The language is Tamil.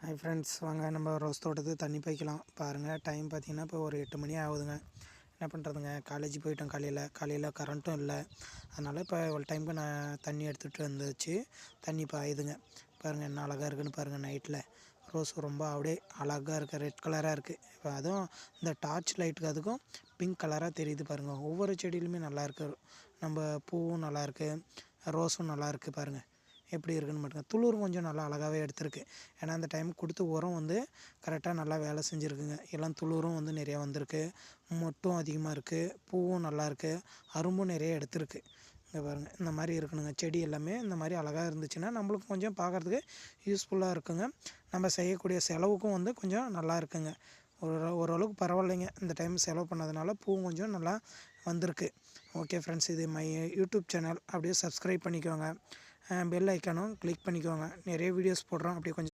ஹாய் ஃப்ரெண்ட்ஸ், வாங்க நம்ம ரோஸ் தோட்டத்துக்கு தண்ணி பாய்க்கலாம். பாருங்கள், டைம் பார்த்திங்கன்னா இப்போ ஒரு 8 மணி ஆகுதுங்க. என்ன பண்ணுறதுங்க, காலேஜ் போயிட்டோம். காலையில் கரண்ட்டும் இல்லை. அதனால் இப்போ ஒரு டைமுக்கு நான் தண்ணி எடுத்துகிட்டு வந்துச்சு. தண்ணி பாயுதுங்க. பாருங்கள் என்ன அழகாக இருக்குதுன்னு பாருங்கள். நைட்டில் ரோஸ் ரொம்ப அப்படியே அழகாக இருக்குது, ரெட் கலராக இருக்குது. இப்போ அதுவும் இந்த டார்ச் லைட்டுக்கு அதுக்கும் பிங்க் கலராக தெரியுது பாருங்கள். ஒவ்வொரு செடியிலுமே நல்லாயிருக்கு. நம்ம பூவும் நல்லாயிருக்கு, ரோஸும் நல்லாயிருக்கு. பாருங்கள் எப்படி இருக்குன்னு மட்டும். துளிரும் கொஞ்சம் நல்லா அழகாகவே எடுத்திருக்கு. ஏன்னா அந்த டைம் கொடுத்த உரம் கரெக்டாக நல்லா வேலை செஞ்சுருக்குங்க. எல்லாம் துளிரும் நிறையா வந்திருக்கு, மொட்டும் அதிகமாக இருக்குது, பூவும் நல்லாயிருக்கு, அரும்பும் நிறைய எடுத்திருக்கு. இங்கே பாருங்கள், இந்த மாதிரி இருக்கணுங்க. செடி எல்லாமே இந்த மாதிரி அழகாக இருந்துச்சுன்னா நம்மளுக்கு கொஞ்சம் பார்க்குறதுக்கு யூஸ்ஃபுல்லாக இருக்குங்க. நம்ம செய்யக்கூடிய செலவுக்கும் கொஞ்சம் நல்லா இருக்குங்க. ஓரளவுக்கு பரவாயில்லைங்க. இந்த டைம் செலவு பண்ணதுனால பூவும் கொஞ்சம் நல்லா வந்திருக்கு. ஓகே ஃப்ரெண்ட்ஸ், இது மை யூடியூப் சேனல். அப்படியே சப்ஸ்கிரைப் பண்ணிக்கோங்க. பெல் ஐக்கானும் கிளிக் பண்ணிக்கோங்க. நிறைய வீடியோஸ் போடுறோம். அப்படியே கொஞ்சம்